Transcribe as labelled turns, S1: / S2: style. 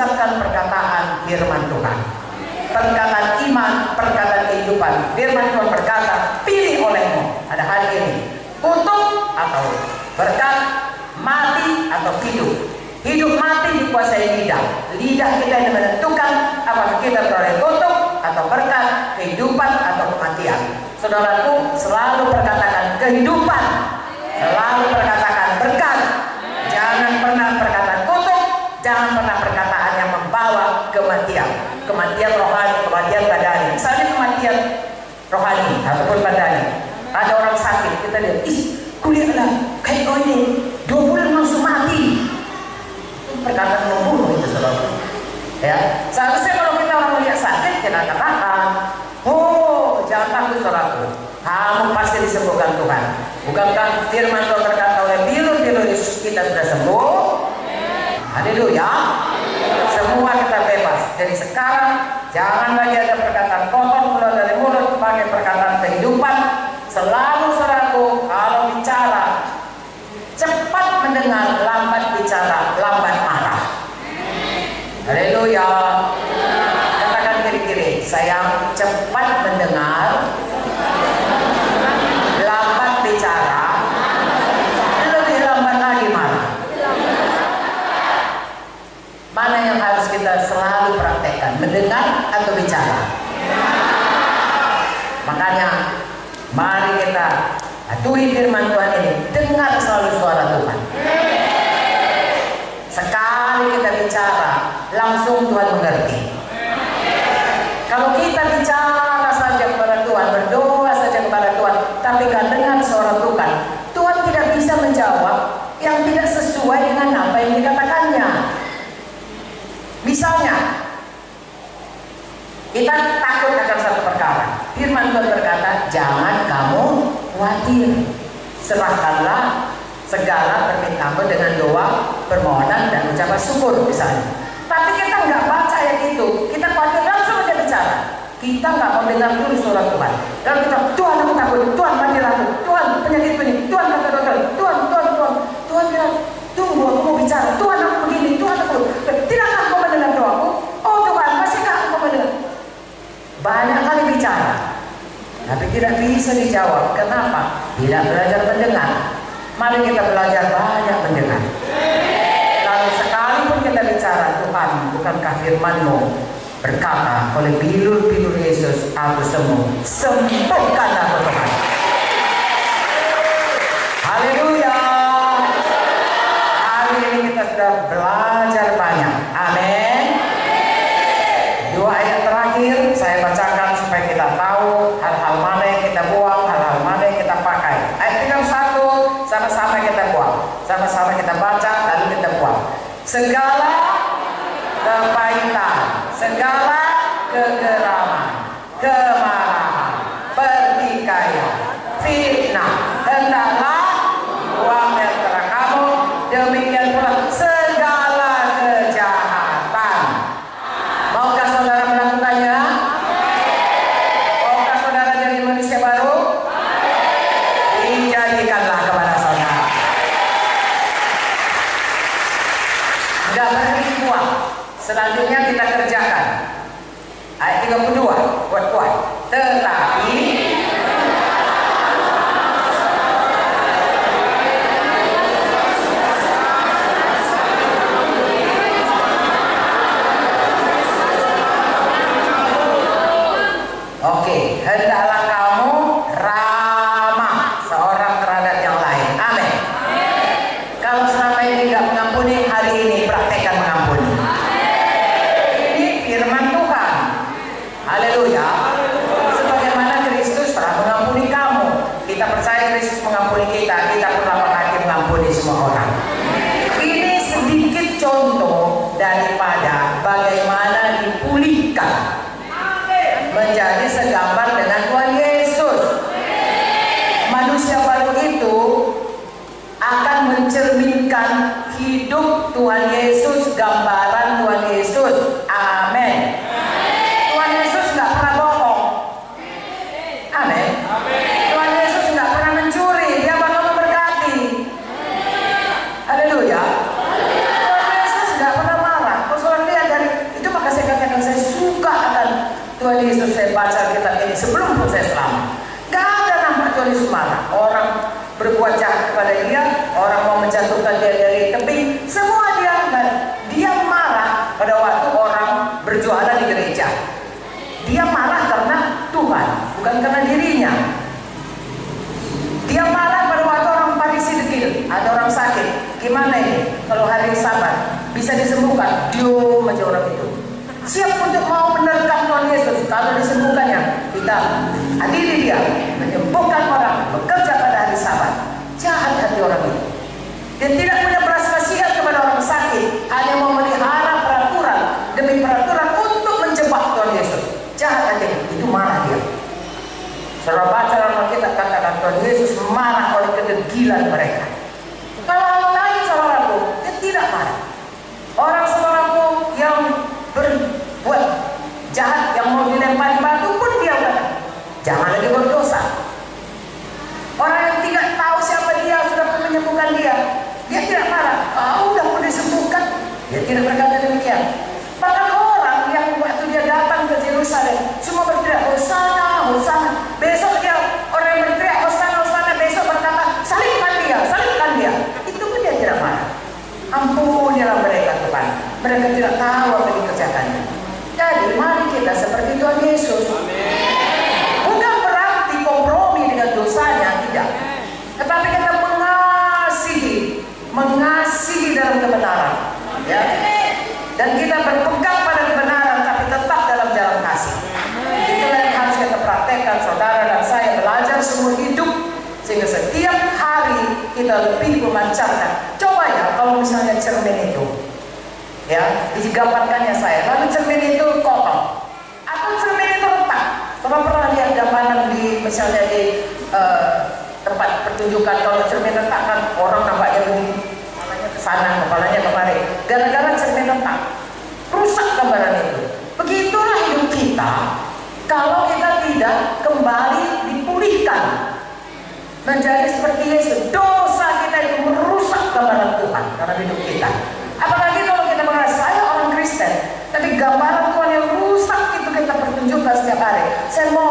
S1: mengucapkan perkataan firman Tuhan, perkataan iman, perkataan kehidupan. Firman Tuhan berkata, pilih olehmu ada hari ini, kutuk atau berkat, mati atau hidup. Hidup mati dikuasai lidah. Lidah kita yang menentukan apakah kita beroleh kutuk atau berkat, kehidupan atau kematian. Saudaraku, selalu perkatakan kehidupan, selalu perkatakan berkat. Jangan pernah perkataan kutuk, jangan pernah perkataan yang membawa kematian. Kematian rohani, kematian badani. Misalnya kematian rohani ataupun badani. Ada orang sakit, kita lihat, kuliahlah kayak kau ini 2 bulan langsung mati. Perkataan membunuh itu, saudara. Ya, seharusnya kalau kita orang melihat sakit, kita katakan, oh, jangan takut, saudaraku, kamu pasti disembuhkan Tuhan. Bukankah firman Tuhan berkata, oleh bilur-bilur Yesus kita sudah sembuh? Haleluya. Semua kita bebas. Jadi sekarang jangan lagi ada perkataan kotor keluar dari mulut, pakai perkataan kehidupan. Selalu, saudaraku, kalau bicara cepat mendengar, lambat bicara, lambat marah. Haleluya. Katakan kiri-kiri, saya cepat mendengar, lambat bicara, lebih lambat lagi marah. Mana yang harus kita selalu praktekkan, mendengar atau bicara? Makanya mari kita atuhi firman Tuhan ini, dengar selalu suara Tuhan. Sekali kita bicara, langsung Tuhan mengerti. Kalau kita bicara saja kepada Tuhan, berdoa saja kepada Tuhan, tapi gak dengar suara Tuhan, Tuhan tidak bisa menjawab yang tidak sesuai dengan apa yang dikatakannya. Misalnya, kita takut akan satu perkara. Firman Tuhan berkata, jangan kamu khawatir, serahkanlah segala permintaanmu dengan doa, permohonan dan ucapan syukur misalnya. Tapi kita nggak baca ayat itu, kita khawatir langsung aja bicara. Kita nggak mau dengar dulu suara Tuhan. Lalu kita, Tuhan aku takut, Tuhan mati aku, Tuhan penyakit ini, Tuhan kata dokter, Tuhan bilang, tunggu aku mau bicara, Tuhan aku begini, Tuhan aku, tidakkah kau mendengar doaku? Oh Tuhan, masihkah aku mendengar? Banyak kali bicara, tapi tidak bisa dijawab. Kenapa? Tidak belajar mendengar. Mari kita belajar banyak mendengar. Lalu sekalipun kita bicara, Tuhan, bukankah firman-Mu berkata, oleh bilur-bilur Yesus aku sembuh, sembuhkan aku Tuhan. Haleluya. Hari ini kita sudah belajar banyak. Amin. 2 ayat terakhir saya bacakan supaya kita tahu hal-hal mana yang kita buang, hal-hal mana yang kita pakai. Ayat 31 sama-sama kita buang, sama-sama kita baca lalu kita buang. Segala kepahitan, segala kegeraman, kemarahan, pertikaian, fitnah, hendaklah buang dari antara kamu. Demikian pula segala kejahatan. Maukah saudara melakukannya? Maukah saudara jadi manusia baru? Dijadikanlah kepada saudara. Enggak berhenti buang. Selanjutnya kita kerjakan. Ayat 32, kuat-kuat. Tetapi hendaklah kamu ramah seorang terhadap yang lain. Amin. Kalau selama ini tidak mengampuni, hari ini praktekkan mengampuni. Ini firman Tuhan. Haleluya. Sebagaimana Kristus telah mengampuni kamu, kita percaya Kristus mengampuni kita, kita pun dapat lagi mengampuni semua orang. Ini sedikit contoh daripada bagaimana dipulihkan menjadi segambar dengan Tuhan Yesus. Manusia baru itu akan mencerminkan hidup Tuhan Yesus, gambaran Tuhan Yesus. Amin. Tuhan Yesus nggak pernah bohong. Amin. Tuhan Yesus nggak pernah mencuri, Dia bakal memberkati. Haleluya. Tuhan Yesus nggak pernah marah. Kau lihat ini sebelum proses selamat. Gak ada nampak Tuhan Yesus marah. Orang berbuat jahat kepada dia, orang mau menjatuhkan dia dari tebing, semua dia marah pada waktu orang berjualan di gereja. Dia marah karena Tuhan, bukan karena dirinya. Dia marah pada waktu orang Farisi dekil, ada orang sakit. Gimana ini? Kalau hari Sabat bisa disembuhkan, diam aja orang itu. Siap untuk mau menerkam Tuhan Yesus. Kalau disembuhkannya, kita adili dia, menyembuhkan orang, bekerja pada hari Sabat. Jahat hati orang itu. Dia tidak punya belas kasihan kepada orang sakit, hanya mau melihara peraturan demi peraturan untuk menjebak Tuhan Yesus. Jahat hati itu, marah dia. Saudara baca dalam Alkitab katakan Tuhan Yesus marah oleh kedegilan mereka. Kalau orang lain saudaraku, dia tidak marah. Orang saudaraku yang berbuat jahat, yang mau dilempari batu pun dia kata, jangan lagi berdosa. Orang yang tidak tahu siapa dia sudah menyembuhkan dia tidak marah. Udah pun disembuhkan, dia tidak berkata demikian. Bahkan orang yang waktu dia datang ke Yerusalem semua berteriak Hosana, Hosana. Besok dia orang yang berteriak Hosana, Hosana, besok berkata salibkan dia. Itu pun dia tidak marah. Ampunilah mereka Tuhan, mereka tidak tahu apa yang dikerjakannya. Jadi mari kita seperti Tuhan Yesus. Bukan berarti kompromi dengan dosanya, tidak. Tetapi kita mengasihi dalam kebenaran, ya. Dan kita berpegang pada kebenaran, tapi tetap dalam jalan kasih. Itulah yang harus kita praktekkan, saudara dan saya belajar seumur hidup, sehingga setiap hari kita lebih memancarkan. Coba ya, kalau misalnya cermin itu, ya, digambarkannya saya, lalu cermin itu kotor, atau cermin itu retak. Kalau pernah lihat gambaran di misalnya di tempat pertunjukan, kalau cermin retak kan orang nampaknya begini, kepalanya ke sana, kepalanya kemari, gara-gara cermin retak, rusak gambaran itu. Begitulah hidup kita kalau kita tidak kembali dipulihkan menjadi seperti Yesus. Dosa kita itu merusak gambaran Tuhan dalam hidup kita. Apalagi kalau kita merasa saya orang Kristen, tapi gambaran Tuhan yang rusak itu kita pertunjukkan setiap hari. Saya mau